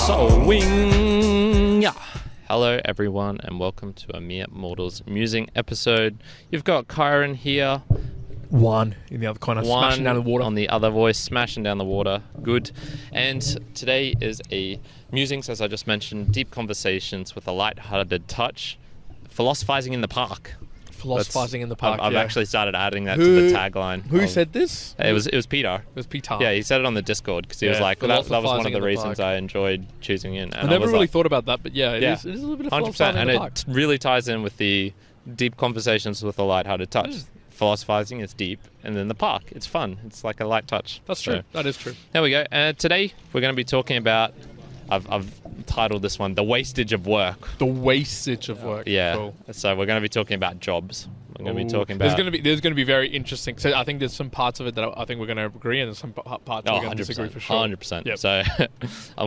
Swing! Yeah. Hello, everyone, and welcome to a Mere Mortals Musing episode. You've got Kyron here. Juan in the other corner, smashing down the water. On the other voice, smashing down the water. Good. And today is a Musings, as I just mentioned, deep conversations with a light-hearted touch. Philosophizing in the park. Philosophizing in the park. I've actually started adding that to the tagline. Who said this? It was Peter. It was Peter. Yeah, he said it on the Discord because he was like, that was one of the reasons I enjoyed choosing in. And I never really thought about that, but it is a little bit of 100%, philosophizing in the park. And it really ties in with the deep conversations with a light-hearted touch. Philosophizing is deep, and then the park, it's fun. It's like a light touch. That's true. That is true. There we go. Today, we're going to be talking about, I've titled this one, The Wastage of Work. The wastage of work. Yeah. Cool. So we're going to be talking about jobs. We're going to be talking about... There's going to be very interesting... So I think there's some parts of it that I think we're going to agree, and there's some parts we're going to disagree for sure. 100%. Yep. So I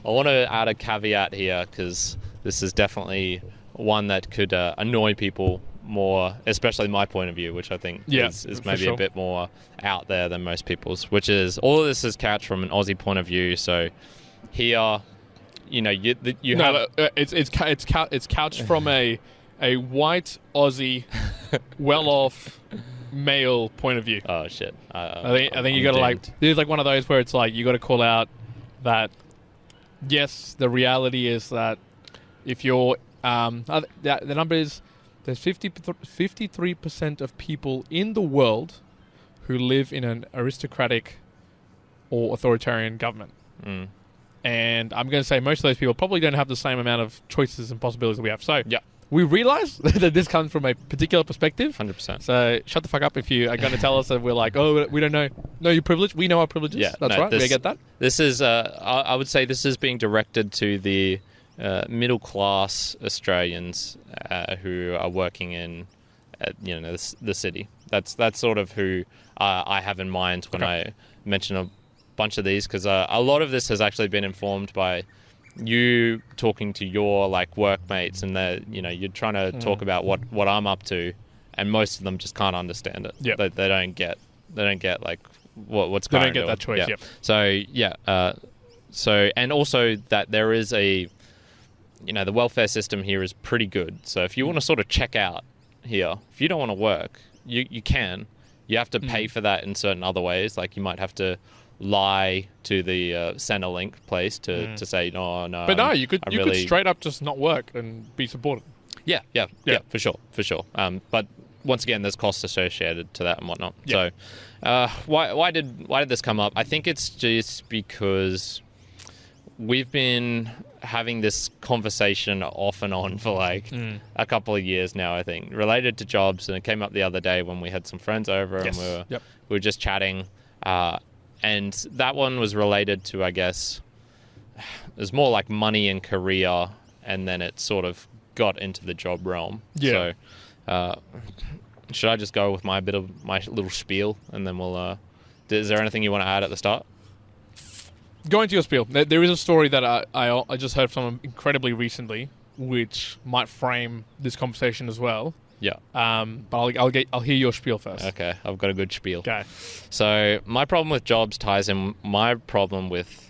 want to add a caveat here, because this is definitely one that could annoy people more, especially my point of view, which I think is maybe a bit more out there than most people's, which is all of this is couched from an Aussie point of view. So here, it's couched from a white Aussie well-off male point of view. Oh shit! I think you got to this is like one of those where it's like you got to call out that yes, the reality is that if you're the number is there's 53% of people in the world who live in an aristocratic or authoritarian government. Mm. And I'm going to say most of those people probably don't have the same amount of choices and possibilities that we have. So we realize that this comes from a particular perspective. 100%. So shut the fuck up if you are going to tell us that we're like, oh, we don't know your privilege. We know our privileges. Yeah, that's right. We get that. This is, I would say this is being directed to the middle-class Australians who are working in, the city. That's sort of who I have in mind when I mention a bunch of these, because a lot of this has actually been informed by you talking to your workmates, and you're trying to talk about what I'm up to, and most of them just can't understand it. Yeah, they don't get what's going on. They don't get that choice. Yeah. So and also that there is the welfare system here is pretty good. So if you want to sort of check out here, if you don't want to work, you can. You have to pay for that in certain other ways. Like you might have to lie to the Centrelink place to say no. But no, you could straight up just not work and be supported. Yeah, for sure. But once again, there's costs associated to that and whatnot. Yeah. So why did this come up? I think it's just because we've been having this conversation off and on for a couple of years now, I think, related to jobs, and it came up the other day when we had some friends over and we were just chatting, and that one was related to, I guess, it was more like money and career, and then it sort of got into the job realm. Yeah. So should I just go with my little spiel, and then we'll is there anything you want to add at the start? Going to your spiel, there is a story that I just heard from incredibly recently, which might frame this conversation as well. Yeah. But I'll hear your spiel first. Okay, I've got a good spiel. Okay. So my problem with jobs ties in my problem with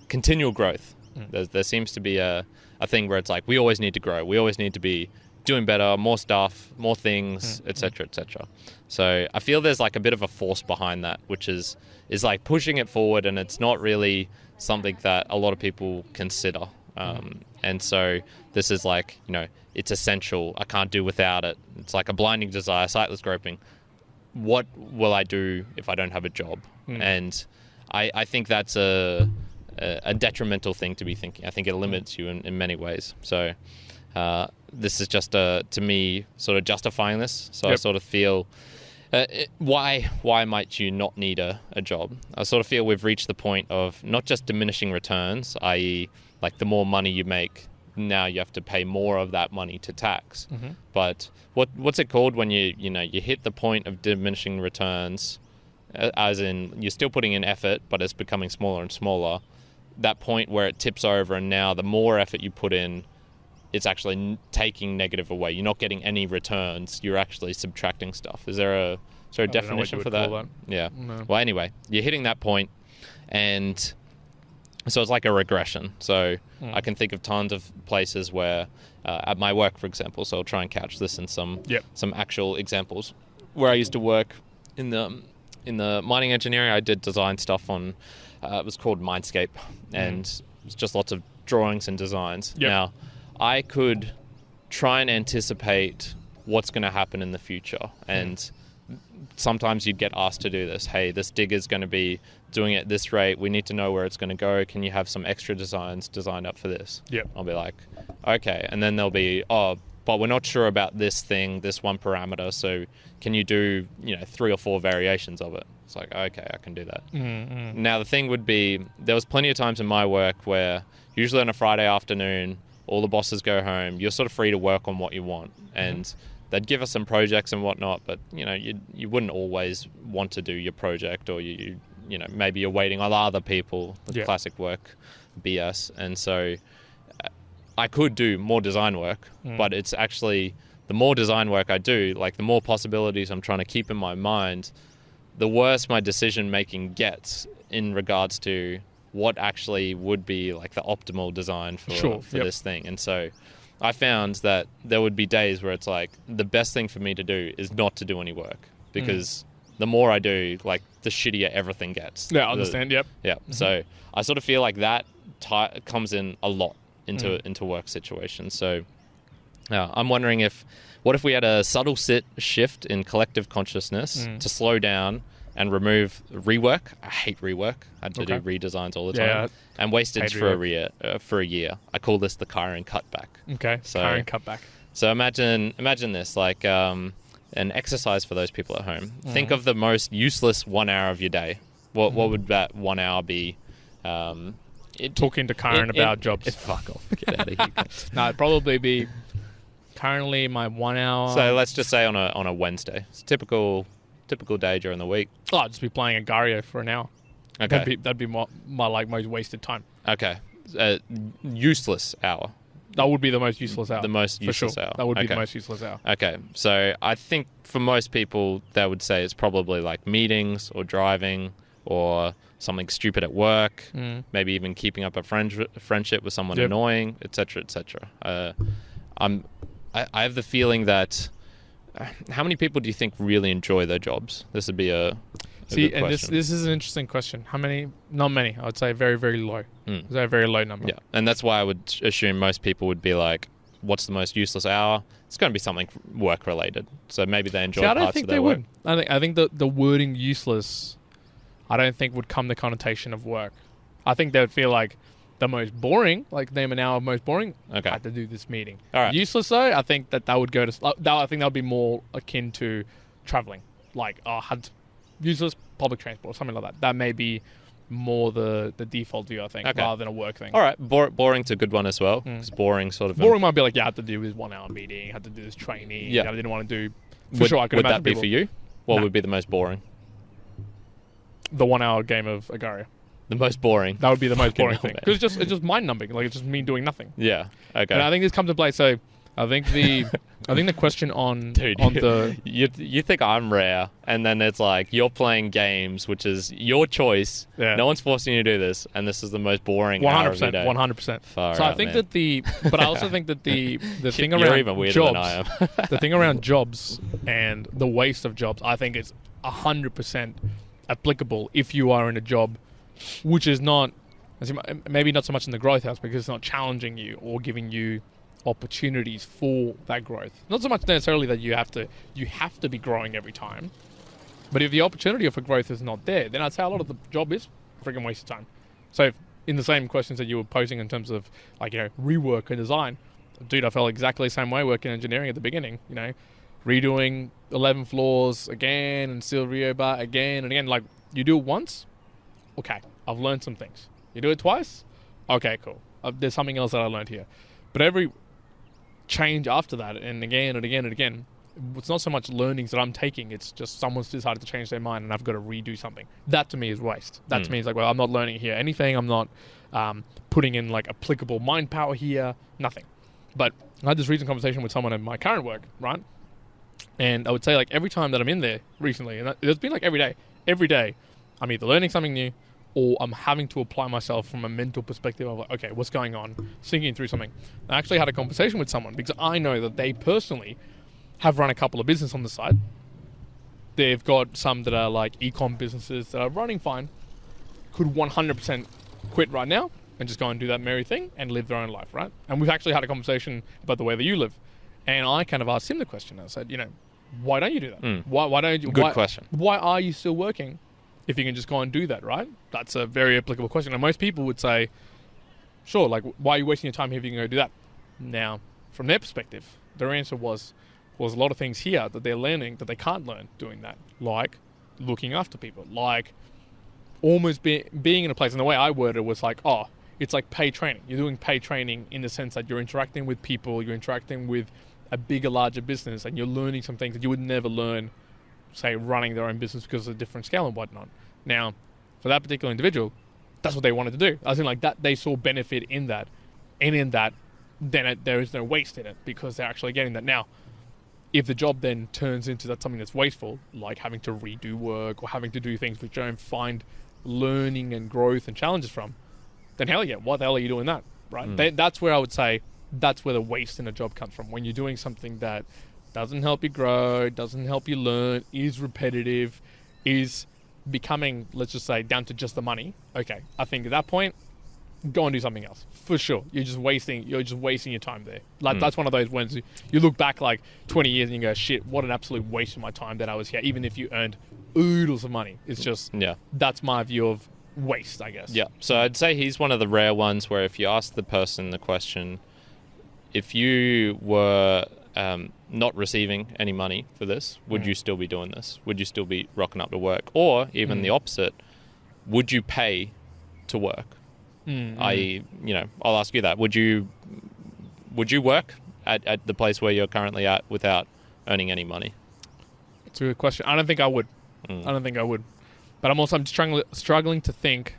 continual growth. There seems to be a thing where it's like we always need to grow. We always need to be doing better, more stuff, more things, etc., etc. So I feel there's a bit of a force behind that, which is pushing it forward, and it's not really something that a lot of people consider. And so this is it's essential. I can't do without it. It's like a blinding desire, sightless groping. What will I do if I don't have a job? And I think that's a detrimental thing to be thinking. I think it limits you in many ways. So this is just to me sort of justifying this. So I sort of feel why might you not need a job? I sort of feel we've reached the point of not just diminishing returns, i.e. the more money you make, now you have to pay more of that money to tax. But what's it called when you hit the point of diminishing returns, as in you're still putting in effort, but it's becoming smaller and smaller. That point where it tips over, and now the more effort you put in, it's actually taking negative away. You're not getting any returns. You're actually subtracting stuff. Is there a definition for that? Yeah. No. No. Well, anyway, you're hitting that point, and So it's like a regression. So I can think of tons of places where, at my work, for example, so I'll try and couch this in some actual examples. Where I used to work in the mining engineering, I did design stuff on, it was called Mindscape, and it was just lots of drawings and designs. Yep. Now, I could try and anticipate what's going to happen in the future, and sometimes you'd get asked to do this. Hey, this digger's going to be doing it at this rate. We need to know where it's going to go. Can you have some extra designs designed up for this? Yep. I'll be like, okay. And then they'll be, but we're not sure about this thing, this one parameter. So can you do, 3 or 4 variations of it? It's like, okay, I can do that. Mm-hmm. Now, the thing would be, there was plenty of times in my work where usually on a Friday afternoon, all the bosses go home. You're sort of free to work on what you want. And they'd give us some projects and whatnot, but you wouldn't always want to do your project, or you maybe you're waiting on other people, the classic work BS. And so I could do more design work, but it's actually the more design work I do, like the more possibilities I'm trying to keep in my mind, the worse my decision making gets in regards to what actually would be like the optimal design for this thing. And so I found that there would be days where it's like the best thing for me to do is not to do any work, because the more I do, like the shittier everything gets. Yeah, I understand. Yep. Yeah. So I sort of feel like that comes in a lot into work situations. So I'm wondering what if we had a subtle shift in collective consciousness to slow down and remove rework. I hate rework. I had to do redesigns all the time. And wastage for a year. I call this the Chiron cutback. Okay, so, Chiron cutback. So imagine this, like an exercise for those people at home. Think of the most useless 1 hour of your day. What would that 1 hour be? Talking to Chiron about jobs. Fuck off. Get out of here. No, it'd probably be currently my 1 hour. So let's just say on a Wednesday. It's typical day during the week. I'd just be playing Agario for an hour. Okay. That'd be my like most wasted time. Okay. Useless hour. That would be the most useless hour. The most useless hour. That would be the most useless hour. Okay. So I think for most people, they would say it's probably like meetings or driving or something stupid at work, maybe even keeping up a friendship with someone annoying, etc., etc. I have the feeling that how many people do you think really enjoy their jobs? This would be a good and question. this is an interesting question. How many? Not many. I would say very, very low. It's a very low number. Yeah, and that's why I would assume most people would be like, what's the most useless hour? It's going to be something work related. So maybe they enjoy parts of their work. I think the wording useless, I don't think would come the connotation of work. I think they would feel like the most boring, like name an hour of most boring. Okay. I had to do this meeting. All right. Useless though, I think that would go to. I think that would be more akin to traveling. Like, had useless public transport, something like that. That may be more the default view, I think, rather than a work thing. All right. Boring's a good one as well. Because boring sort of. Boring might be like, I had to do this 1 hour meeting, had to do this training. I didn't want to do. Sure, I could would imagine that be for you? What would be the most boring? The 1 hour game of Agario. The most boring. That would be the most boring thing. Because it's just mind numbing. Like, it's just me doing nothing. Yeah. Okay. And I think this comes to play. So I think the question on you think I'm rare, and then it's like you're playing games, which is your choice. Yeah. No one's forcing you to do this, and this is the most boring hour of your day. 100%. Far so out, I think man. but I also think that the thing You're around even weirder jobs, than I am. the thing around jobs and the waste of jobs, I think it's 100% applicable if you are in a job which is not, maybe not so much in the growth house because it's not challenging you or giving you opportunities for that growth. Not so much necessarily that you have to be growing every time, but if the opportunity for growth is not there, then I'd say a lot of the job is freaking waste of time. So if, in the same questions that you were posing in terms of like, rework and design, dude, I felt exactly the same way working in engineering at the beginning, redoing 11 floors again and steel rebar again and again. Like, you do it once, okay, I've learned some things. You do it twice, okay, cool. There's something else that I learned here. But every change after that, and again and again and again, it's not so much learnings that I'm taking, it's just someone's decided to change their mind and I've got to redo something. That to me is waste. That to me is like, well, I'm not learning here anything. I'm not putting in like applicable mind power here, nothing. But I had this recent conversation with someone in my current work, right? And I would say like every time that I'm in there recently, and it's been like every day, I'm either learning something new or I'm having to apply myself from a mental perspective of like, okay, what's going on, thinking through something. I actually had a conversation with someone because I know that they personally have run a couple of businesses on the side. They've got some that are like e-com businesses that are running fine, could 100% quit right now and just go and do that merry thing and live their own life, right? And we've actually had a conversation about the way that you live. And I kind of asked him the question. I said, why don't you do that? Why don't you? Good question. Why are you still working if you can just go and do that, right? That's a very applicable question. And most people would say, sure, like, why are you wasting your time here if you can go do that? Now, from their perspective, their answer was a lot of things here that they're learning that they can't learn doing that, like looking after people, like almost being in a place. And the way I worded it was like, it's like paid training. You're doing paid training in the sense that you're interacting with people, you're interacting with a bigger, larger business, and you're learning some things that you would never learn, say, running their own business because of a different scale and whatnot. Now, for that particular individual, that's what they wanted to do. I think like that they saw benefit in that, and in that, then there is no waste in it because they're actually getting that. Now, if the job then turns into that something that's wasteful, like having to redo work or having to do things which you don't find learning and growth and challenges from, then hell yeah, what the hell are you doing that, right? That's where I would say that's where the waste in a job comes from. When you're doing something that doesn't help you grow, doesn't help you learn, is repetitive, is becoming, let's just say, down to just the money. Okay, I think at that point, go and do something else for sure. You're just wasting your time there. Like that's one of those ones you look back like 20 years and you go, shit, what an absolute waste of my time that I was here, even if you earned oodles of money. It's just that's my view of waste, I guess. So I'd say he's one of the rare ones where if you ask the person the question, if you were not receiving any money for this, would you still be doing this? Would you still be rocking up to work? Or even the opposite, would you pay to work? I.e., I'll ask you that. Would you work at the place where you're currently at without earning any money? It's a good question. I don't think I would. But I'm struggling to think.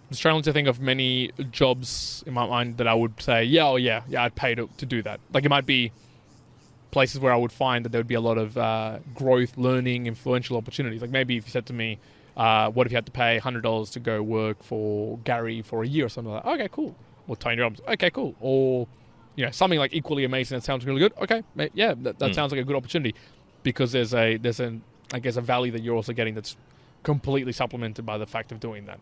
I'm struggling to think of many jobs in my mind that I would say, I'd pay to do that. Like it might be places where I would find that there would be a lot of growth, learning, influential opportunities. Like maybe if you said to me, what if you had to pay $100 to go work for Gary for a year or something like that? Okay, cool. Or Tony Robbins. Okay, cool. Or something like equally amazing that sounds really good. Okay, that sounds like a good opportunity because there's a value that you're also getting that's completely supplemented by the fact of doing that.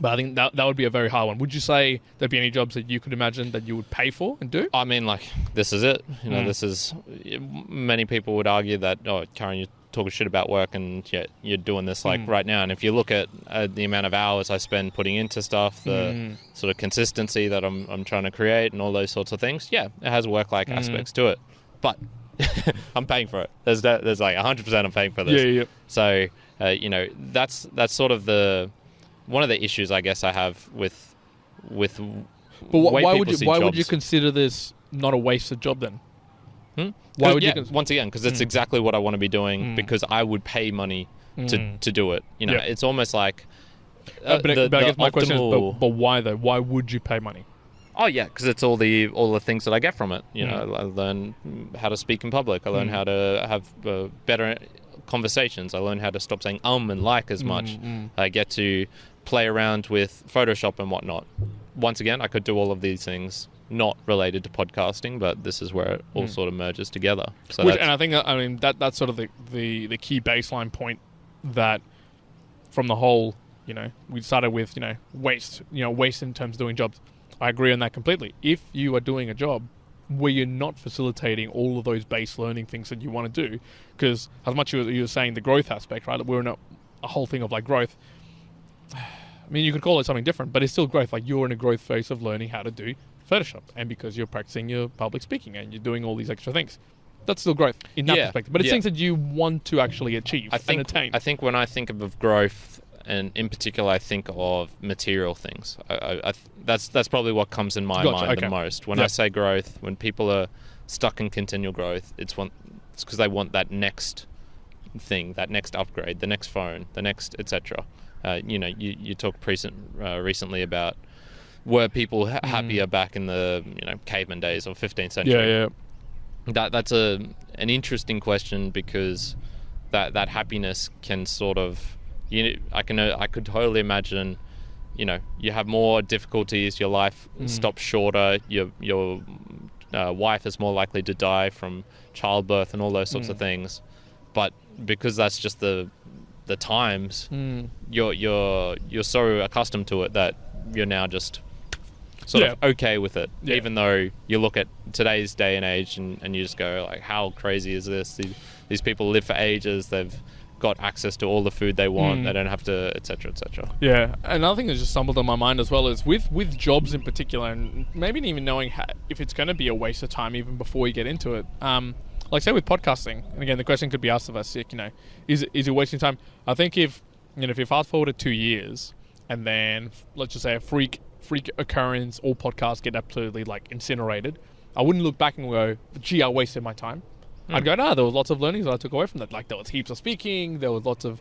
But I think that would be a very hard one. Would you say there'd be any jobs that you could imagine that you would pay for and do? I mean, like, this is it. This is... Many people would argue that, Karen, you're talking shit about work and you're doing this like right now. And if you look at the amount of hours I spend putting into stuff, the sort of consistency that I'm trying to create and all those sorts of things, it has work-like aspects to it. But I'm paying for it. There's like 100% I'm paying for this. So, that's sort of one of the issues I guess I have with But why would you consider this not a wasted job then? Why would you once again, because it's exactly what I want to be doing because I would pay money to do it. It's almost like but I guess my question is, but why though? Why would you pay money? Oh yeah, because it's all the things that I get from it. I learn how to speak in public. I learn how to have better conversations. I learn how to stop saying and like as much. I get to play around with Photoshop and whatnot. Once again, I could do all of these things not related to podcasting, but this is where it all sort of merges together. So and I think that's sort of the key baseline point that from the whole, we started with waste in terms of doing jobs. I agree on that completely. If you are doing a job where you're not facilitating all of those base learning things that you want to do, because as much as you were saying the growth aspect, right? We're in a whole thing of like growth. I mean, you could call it something different, but it's still growth. Like you're in a growth phase of learning how to do Photoshop, and because you're practicing your public speaking and you're doing all these extra things, that's still growth in that perspective. But it's things that you want to actually achieve and attain. I think when I think of growth, and in particular, I think of material things. That's probably what comes in my mind the most. When I say growth, when people are stuck in continual growth, it's because they want that next thing, that next upgrade, the next phone, the next etc. You talked recently about were people happier back in the caveman days or 15th century? That's an interesting question because that happiness can sort of I could totally imagine, you have more difficulties, your life stops shorter, your wife is more likely to die from childbirth and all those sorts of things. But because that's just the times, you're so accustomed to it that you're now just sort of okay with it, even though you look at today's day and age and you just go like, how crazy is this? These people live for ages, they've got access to all the food they want, they don't have to, etc., etc. Yeah, another thing that just stumbled on my mind as well is with jobs in particular, and maybe even knowing if it's going to be a waste of time even before you get into it. Like say with podcasting, and again the question could be asked of us, is it wasting time? I think if you fast forward 2 years, and then let's just say a freak occurrence, all podcasts get absolutely like incinerated, I wouldn't look back and go, gee, I wasted my time. I'd go, no, there was lots of learnings that I took away from that. Like there was heaps of speaking, there was lots of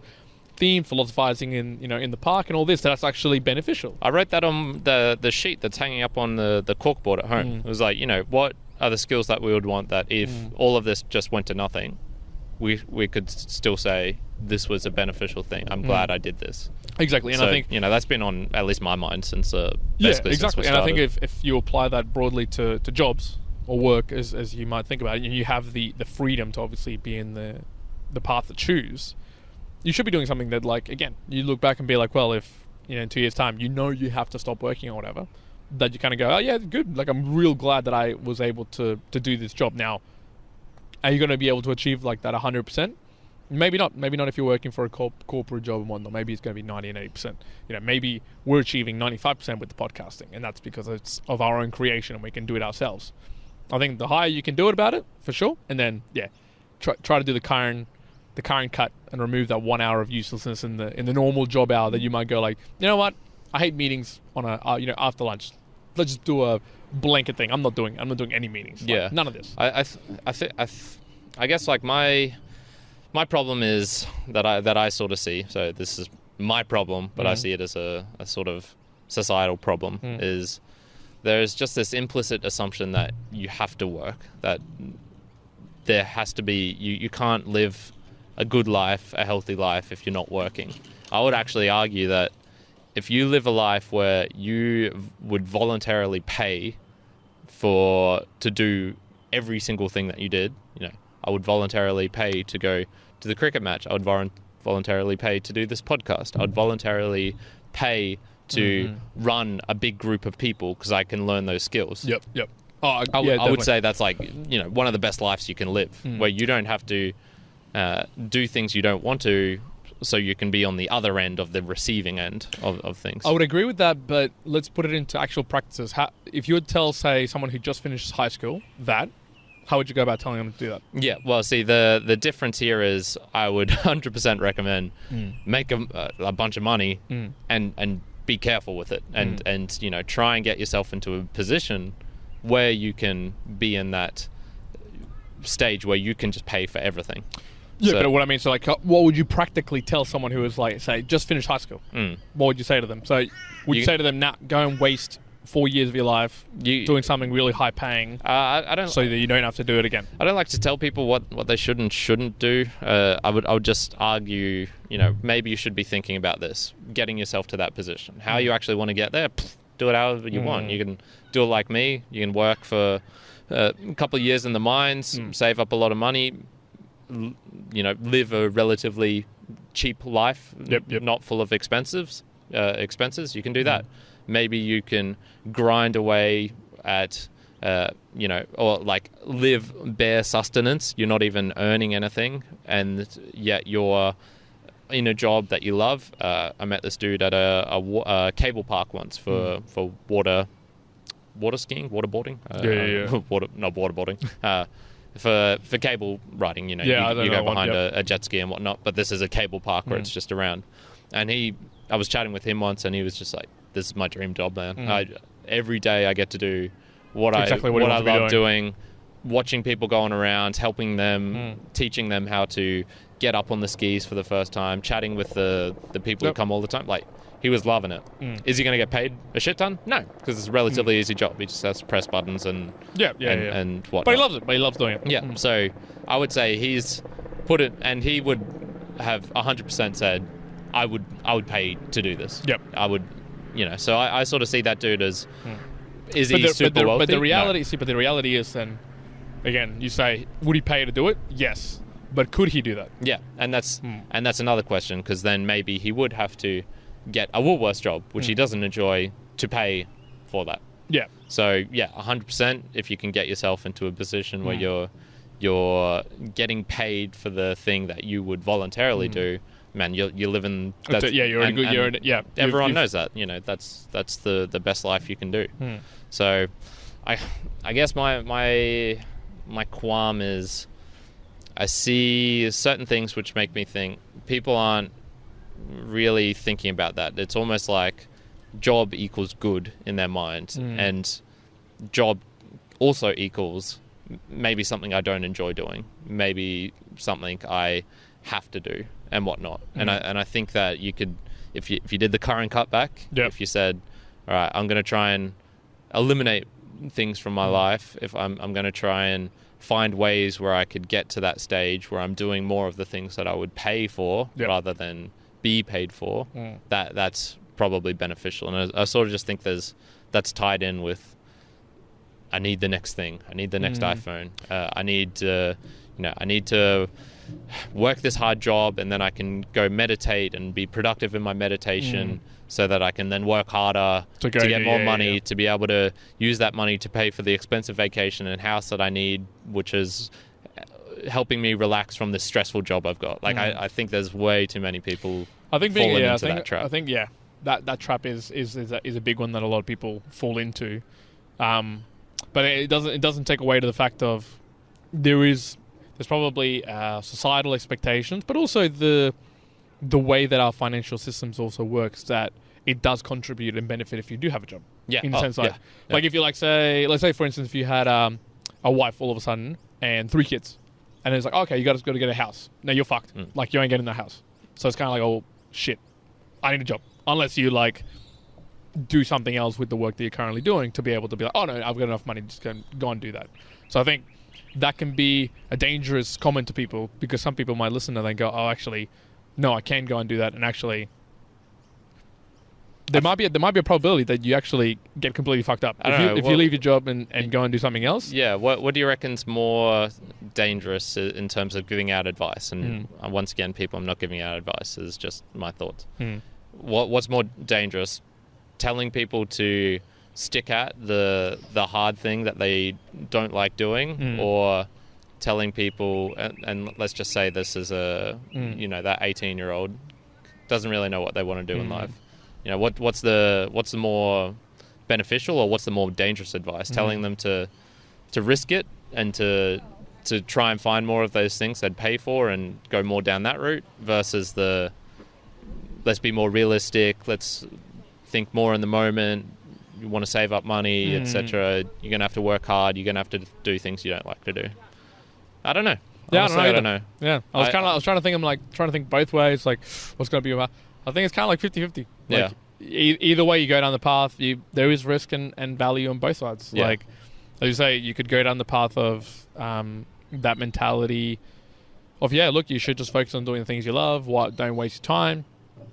theme philosophizing in the park and all this. That's actually beneficial. I wrote that on the sheet that's hanging up on the corkboard at home. It was like, what are the skills that we would want that if all of this just went to nothing, we could still say this was a beneficial thing. I'm glad I did this. Exactly, and so, I think that's been on at least my mind since basically since we started. And I think if you apply that broadly to jobs or work, as you might think about it, and you have the freedom to obviously be in the path to choose, you should be doing something that, like, again, you look back and be like, well, if in 2 years' time you have to stop working or whatever, that you kind of go, oh yeah, good. Like I'm real glad that I was able to do this job. Now, are you going to be able to achieve like that 100%? Maybe not. Maybe not if you're working for a corporate job and whatnot. Maybe it's going to be 90 and 80%. Maybe we're achieving 95% with the podcasting, and that's because it's of our own creation and we can do it ourselves. I think the higher you can do it about it, for sure, and then try to do the Karen cut and remove that 1 hour of uselessness in the normal job hour that you might go like, you know what, I hate meetings on after lunch. Let's just do a blanket thing. I'm not doing any meetings. Like, none of this. I guess like my problem is that I sort of see, so this is my problem, but I see it as a sort of societal problem, is there's just this implicit assumption that you have to work, that there has to be, you can't live a good life, a healthy life if you're not working. I would actually argue that if you live a life where you would voluntarily pay to do every single thing that you did, I would voluntarily pay to go to the cricket match. I would voluntarily pay to do this podcast. I would voluntarily pay to run a big group of people because I can learn those skills. Yep. I would say that's like, one of the best lives you can live, where you don't have to do things you don't want to, so you can be on the other end of the receiving end of things. I would agree with that, but let's put it into actual practices. If you would tell, say, someone who just finished high school that, how would you go about telling them to do that? Yeah, well, see, the difference here is I would 100% recommend make a bunch of money and be careful with it, and try and get yourself into a position where you can be in that stage where you can just pay for everything. Yeah, but what I mean, so like, what would you practically tell someone who is like, say, just finished high school? What would you say to them? So would you say to them, nah, go and waste 4 years of your life doing something really high paying, I don't, so that you don't have to do it again? I don't like to tell people what they should and shouldn't do. I would just argue, maybe you should be thinking about this, getting yourself to that position. How you actually want to get there, do it however you want. You can do it like me. You can work for a couple of years in the mines, save up a lot of money, live a relatively cheap life, not full of expenses. You can do that. Maybe you can grind away at, or like live bare sustenance. You're not even earning anything, and yet you're in a job that you love. I met this dude at a cable park once for water skiing, waterboarding. Not waterboarding. For cable riding, you go behind a jet ski and whatnot. But this is a cable park where it's just around. And I was chatting with him once, and he was just like, "This is my dream job, man. Every day I get to do what I love doing, watching people going around, helping them, teaching them how to get up on the skis for the first time, chatting with the people who come all the time." Like, he was loving it. Is he going to get paid a shit ton? No, because it's a relatively easy job. He just has to press buttons and whatnot. But he loves it. But he loves doing it. Yeah. So I would say he's put it, and he would have 100% said, I would pay to do this. Yep. I would, so I sort of see that dude as, is he super wealthy? But the reality, No. but the reality is then, again, you say, would he pay to do it? Yes. But could he do that? Yeah, and that's another question, because then maybe he would have to get a Woolworths job, which he doesn't enjoy, to pay for that. Yeah. So, 100%, if you can get yourself into a position where you're getting paid for the thing that you would voluntarily do, man, you're living... Everyone knows that. That's the best life you can do. So, I guess my qualm is I see certain things which make me think people aren't really thinking about that. It's almost like job equals good in their mind, and job also equals maybe something I don't enjoy doing, maybe something I have to do and whatnot. And I think that you could, if you did the current cutback, if you said, all right, I'm going to try and eliminate things from my life, if I'm going to try and find ways where I could get to that stage where I'm doing more of the things that I would pay for rather than be paid for, that's probably beneficial. And I sort of just think that's tied in with, I need the next thing. I need the next iPhone. I need to work this hard job, and then I can go meditate and be productive in my meditation, so that I can then work harder to get more money, to be able to use that money to pay for the expensive vacation and house that I need, which is helping me relax from this stressful job I've got. Like, I think there's way too many people falling into that trap. I think, that trap is a big one that a lot of people fall into. But it doesn't take away to the fact of there's probably societal expectations, but also the way that our financial systems also works, that it does contribute and benefit if you do have a job. Yeah. In the sense like if you let's say for instance, if you had a wife all of a sudden and 3 kids, and it's like, okay, you got to get a house. Now you're fucked. Like, you ain't getting that house. So it's kind of like, oh shit, I need a job. Unless you like do something else with the work that you're currently doing to be able to be like, oh no, I've got enough money to just go and do that. So I think that can be a dangerous comment to people, because some people might listen and then go, oh, actually, no, I can go and do that. And actually, there might be a probability that you actually get completely fucked up if you leave your job and go and do something else. Yeah. What do you reckon's more dangerous in terms of giving out advice? And once again, people, I'm not giving out advice. It's just my thoughts. What's more dangerous? Telling people to stick at the hard thing that they don't like doing, or telling people, and let's just say this is that 18-year-old doesn't really know what they want to do in life. What's the more beneficial, or what's the more dangerous advice? Telling them to risk it and to try and find more of those things they'd pay for and go more down that route, versus let's be more realistic, let's think more in the moment, you want to save up money, etc. You're going to have to work hard, you're going to have to do things you don't like to do. I don't know. Yeah, honestly, I don't know. Yeah, I was trying to think. I'm like trying to think both ways. Like, what's going to be about? I think it's kind of like 50-50. Like, either way you go down the path, there is risk and value on both sides. Yeah. Like, as you say, you could go down the path of that mentality of, look, you should just focus on doing the things you love. Don't waste your time.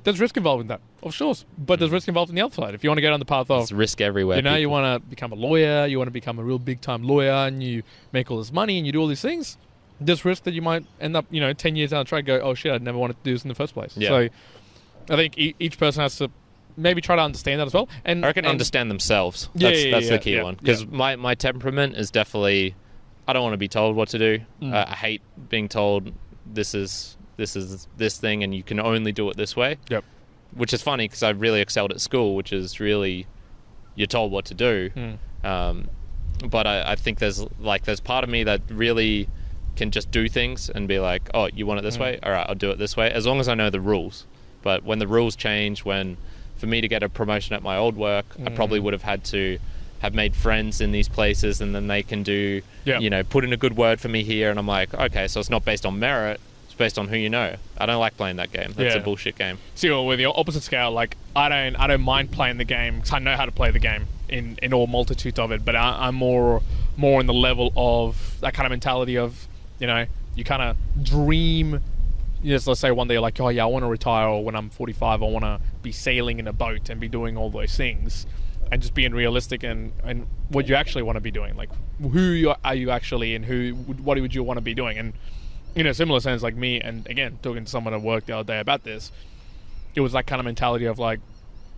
There's risk involved in that, of course, but there's risk involved in the other side. If you want to go down the path of... There's risk everywhere. You want to become a lawyer, you want to become a real big-time lawyer, and you make all this money and you do all these things, there's risk that you might end up, 10 years down the track, go, oh shit, I never wanted to do this in the first place. Yeah. So I think each person has to maybe try to understand that as well. And I reckon understand themselves. That's the key one. Because my temperament is definitely, I don't want to be told what to do. I hate being told this is this thing and you can only do it this way. Yep. Which is funny, because I really excelled at school, which is really, you're told what to do. But I think there's part of me that really can just do things and be like, oh, you want it this way? All right, I'll do it this way, as long as I know the rules. But when the rules change, for me to get a promotion at my old work, I probably would have had to have made friends in these places, and then they can do, put in a good word for me here, and I'm like, okay, so it's not based on merit, it's based on who you know. I don't like playing that game. That's a bullshit game. See, well, with the opposite scale, like, I don't mind playing the game, because I know how to play the game in all multitudes of it, but I'm more in the level of that kind of mentality of, you kind of dream yes, let's say one day you're like, oh yeah, I want to retire, or when I'm 45, I want to be sailing in a boat and be doing all those things, and just being realistic and what you actually want to be doing, like are you actually, and what would you want to be doing? And in a similar sense, like me, and again, talking to someone at work the other day about this, it was that kind of mentality of like,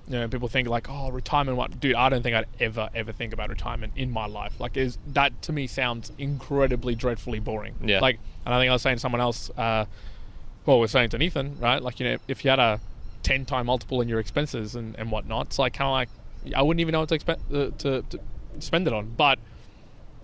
people think like, oh, retirement, what? Dude, I don't think I'd ever think about retirement in my life. Like, that to me sounds incredibly, dreadfully boring. Yeah. Like, and I think I was saying to someone else, we're saying to Nathan, right? Like, if you had a 10-time multiple in your expenses and whatnot, it's like kind of like, I wouldn't even know what to spend it on. But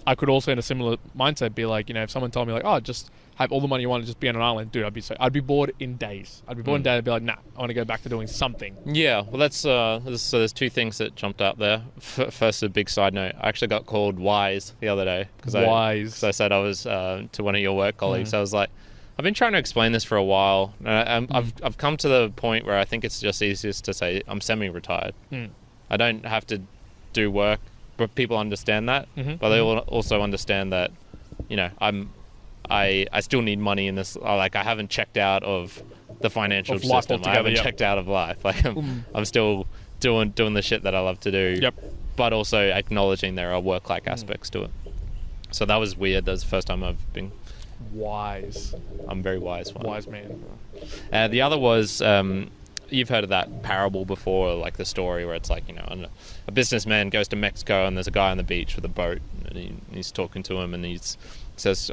I could also, in a similar mindset, be like, if someone told me like, oh, just have all the money you want and just be on an island, dude, I'd be bored in days. I'd be like, nah, I want to go back to doing something. Yeah, well, that's so there's two things that jumped out there. First, a big side note. I actually got called wise the other day because I said I was to one of your work colleagues. I was like, I've been trying to explain this for a while. I've come to the point where I think it's just easiest to say I'm semi-retired. I don't have to do work, but people understand that. But they will also understand that, I still need money in this. Like, I haven't checked out of the financial system. I haven't checked out of life. Like, I'm still doing the shit that I love to do. Yep. But also acknowledging there are work-like aspects to it. So that was weird. That was the first time I've been wise. I'm very wise. Wise man. The other was, you've heard of that parable before, like the story where it's like, a businessman goes to Mexico and there's a guy on the beach with a boat and he's talking to him and he's says,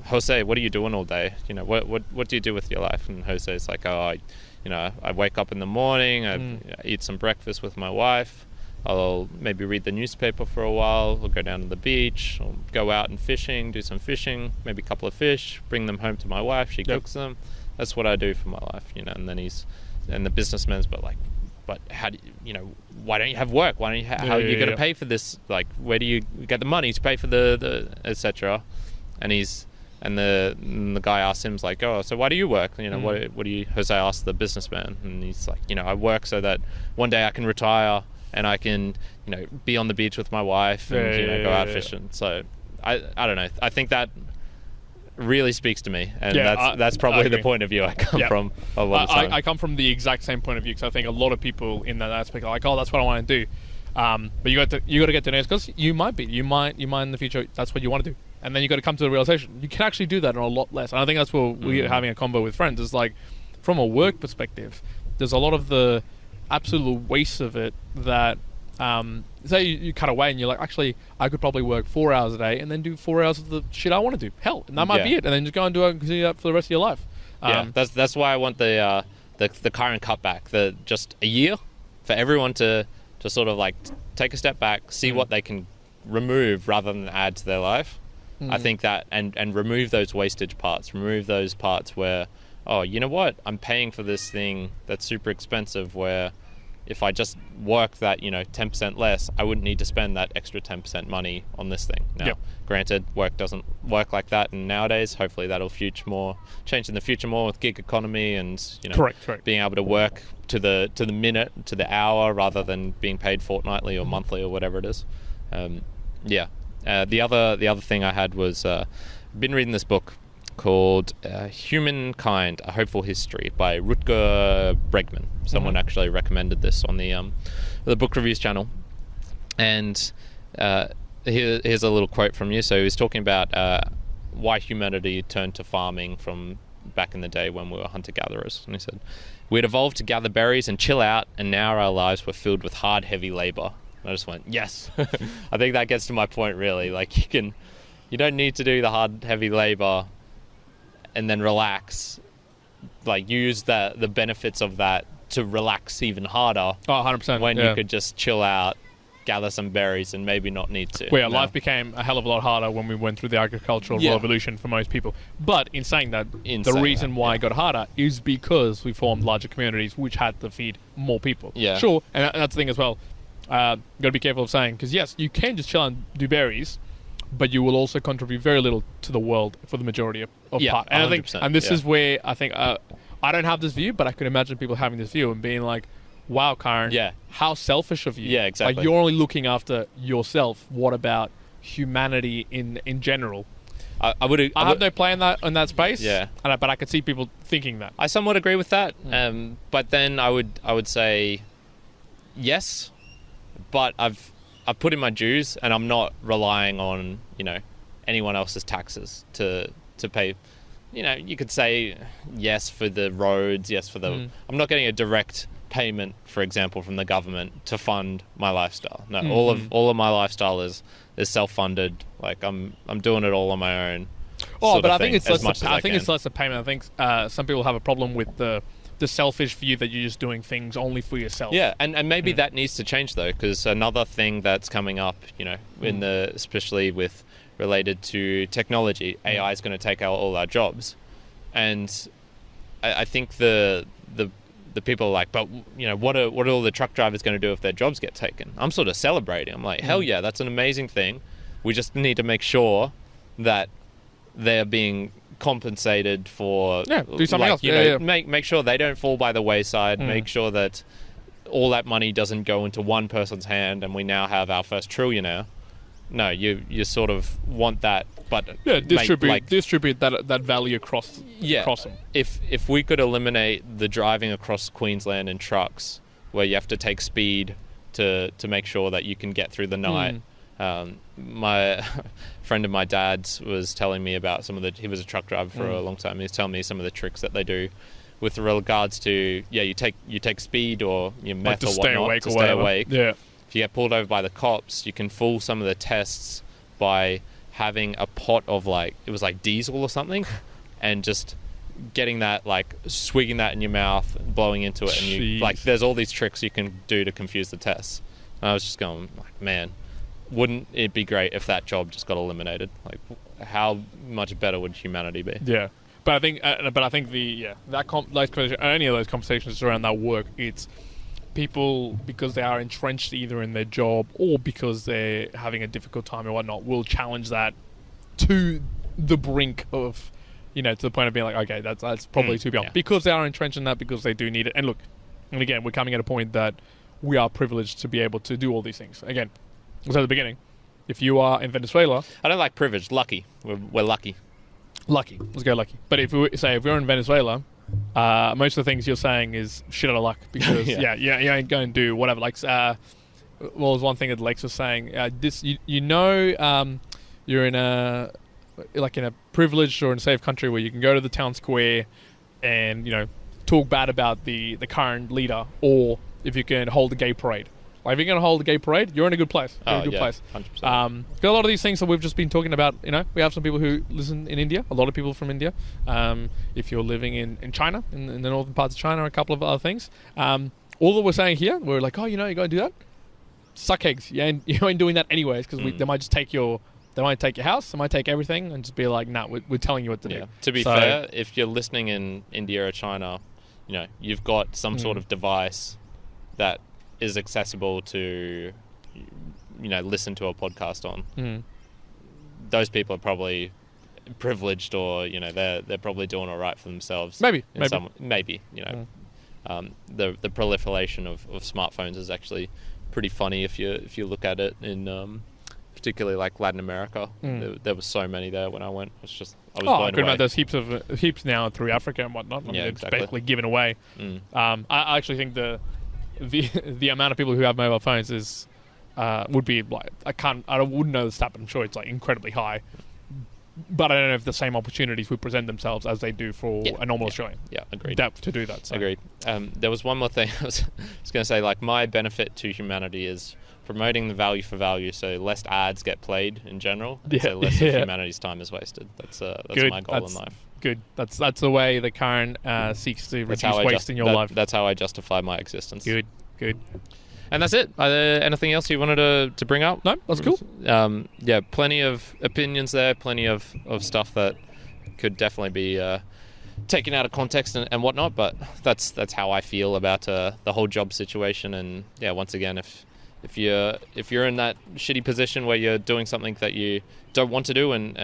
Jose, what are you doing all day? What do you do with your life? And Jose's like, I wake up in the morning, I eat some breakfast with my wife, I'll maybe read the newspaper for a while, I'll go down to the beach, I'll go out and do some fishing, maybe a couple of fish, bring them home to my wife, she cooks them. That's what I do for my life, and then the businessman's but how do why don't you have work? Why don't you how are you going to pay for this? Like, where do you get the money to pay for the etc.? And the guy asks him, like, oh, so why do you work? What do you? Jose asks the businessman, and he's like, I work so that one day I can retire and I can be on the beach with my wife and go out fishing. So I don't know. I think that really speaks to me, and that's probably the point of view I come from a lot of time. I come from the exact same point of view, because I think a lot of people in that aspect are like, oh, that's what I want to do, but you got to get to know, because you might in the future that's what you want to do, and then you got to come to the realization you can actually do that on a lot less. And I think that's where we're having a convo with friends, is like, from a work perspective, there's a lot of the absolute waste of it that say you cut away and you're like, actually, I could probably work 4 hours a day and then do 4 hours of the shit I want to do. Hell, and that might be it. And then just go and do it and continue that for the rest of your life. That's why I want the current cutback, just a year for everyone to sort of like take a step back, see what they can remove rather than add to their life. I think that, and remove those wastage parts, remove those parts where, oh, you know what, I'm paying for this thing that's super expensive, where if I just work that 10% less, I wouldn't need to spend that extra 10% money on this thing. Now, granted, work doesn't work like that, and nowadays, hopefully that'll change in the future more with gig economy and correct. being able to work to the minute, to the hour, rather than being paid fortnightly or monthly or whatever it is. The other thing I had was been reading this book called Humankind, A Hopeful History by Rutger Bregman. Someone actually recommended this on the book reviews channel. And here's a little quote from you. So he was talking about why humanity turned to farming from back in the day when we were hunter-gatherers. And he said, we'd evolved to gather berries and chill out, and now our lives were filled with hard, heavy labor. And I just went, yes. I think that gets to my point, really. Like, you don't need to do the hard, heavy labor and then relax. Like, use the benefits of that to relax even harder. Oh, 100%. When you could just chill out, gather some berries, and maybe not need to. Well, life became a hell of a lot harder when we went through the agricultural revolution for most people. But in saying that, the reason why it got harder is because we formed larger communities which had to feed more people. Yeah. Sure, and that's the thing as well. Got to be careful of saying, because yes, you can just chill and do berries, but you will also contribute very little to the world for the majority of part. And I think, and this is where I think I don't have this view, but I could imagine people having this view and being like, "Wow, Karen, how selfish of you!" Yeah, exactly. Like, you're only looking after yourself. What about humanity in general? I would. I have no play in that space. Yeah, but I could see people thinking that. I somewhat agree with that. But then I would say yes, but I've put in my dues, and I'm not relying on anyone else's taxes to pay. You could say yes for the roads, yes for the. I'm not getting a direct payment, for example, from the government to fund my lifestyle. No, all of my lifestyle is self-funded. Like I'm doing it all on my own. Oh, but I think it's less. I think it's less a payment. I think some people have a problem with the selfish view that you're just doing things only for yourself. Yeah, and maybe that needs to change though, because another thing that's coming up, in especially with related to technology, AI is going to take out all our jobs, and I think the people are like, but what are all the truck drivers going to do if their jobs get taken? I'm sort of celebrating. I'm like, hell yeah, that's an amazing thing. We just need to make sure that they're being compensated for. Do something else. Make sure they don't fall by the wayside. Make sure that all that money doesn't go into one person's hand, and we now have our first trillionaire. No, you sort of want that, but distribute that value across them. If we could eliminate the driving across Queensland in trucks, where you have to take speed to make sure that you can get through the night. My friend of my dad's was telling me about he was a truck driver for a long time. He was telling me some of the tricks that they do with regards to you take speed or meth or whatnot to stay awake. Yeah. If you get pulled over by the cops, you can fool some of the tests by having a pot of it was like diesel or something, and just getting that, swigging that in your mouth, blowing into it, and you there's all these tricks you can do to confuse the tests. And I was just going, man, wouldn't it be great if that job just got eliminated? How much better would humanity be? Yeah, but I think any of those conversations around that work, it's people, because they are entrenched either in their job or because they're having a difficult time or whatnot, will challenge that to the brink of, to the point of being like, okay, that's probably too beyond. Because they are entrenched in that, because they do need it. And look, and again, we're coming at a point that we are privileged to be able to do all these things. Again, as at the beginning, if you are in Venezuela... I don't like privileged, lucky. We're lucky. Lucky. Let's go lucky. But if we're in Venezuela... most of the things you're saying is shit out of luck, because you ain't going to do whatever. There's one thing that Lex was saying. You're in a privileged or in a safe country where you can go to the town square and talk bad about the current leader, or if you can hold a gay parade. If you're going to hold a gay parade, you're in a good place. You're in a good place. 100%. A lot of these things that we've just been talking about, we have some people who listen in India, a lot of people from India. If you're living in China, in the northern parts of China, a couple of other things. All that we're saying here, we're like, you're going to do that? Suck eggs. You ain't doing that anyways, because they might just take your house, they might take everything, and just be like, nah, we're telling you what to do. To be fair, if you're listening in India or China, you've got some sort of device that is accessible to listen to a podcast on. Those people are probably privileged, or they're probably doing all right for themselves. Maybe. The proliferation of smartphones is actually pretty funny if you look at it in particularly Latin America. There were so many there when I went. I was blown away. There's heaps now through Africa and whatnot. It's basically given away. I actually think the amount of people who have mobile phones is would be I wouldn't know the stat, but I'm sure it's incredibly high. But I don't know if the same opportunities would present themselves as they do for a normal Australian. Yeah, agreed. To do that. So. Agreed. There was one more thing I was going to say. My benefit to humanity is promoting the value for value, so less ads get played in general, so less of humanity's time is wasted. That's my goal in life. Good. That's the way the Karen seeks to reduce waste in your life. That's how I justify my existence. Good. And that's it. Are there anything else you wanted to bring up? No, that's cool. Plenty of opinions there, plenty of stuff that could definitely be taken out of context and whatnot, but that's how I feel about the whole job situation. And once again, if you're in that shitty position where you're doing something that you don't want to do and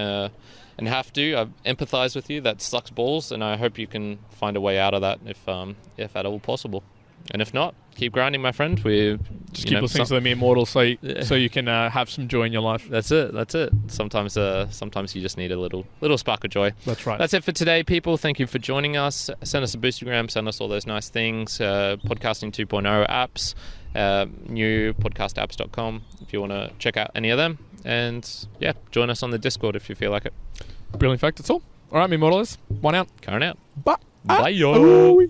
have to, I empathize with you. That sucks balls, and I hope you can find a way out of that if at all possible. And if not, keep grinding, my friend. We just keep listening to the Mere Mortals so you can have some joy in your life. That's it. Sometimes you just need a little spark of joy. That's right. That's it for today, people. Thank you for joining us. Send us a Boostergram. Send us all those nice things. Podcasting 2.0 apps. New podcastapps.com if you want to check out any of them. And yeah, join us on the Discord if you feel like it. Brilliant fact. That's all. All right, Mere Mortals. One out. Current out. Bye. Bye, yo.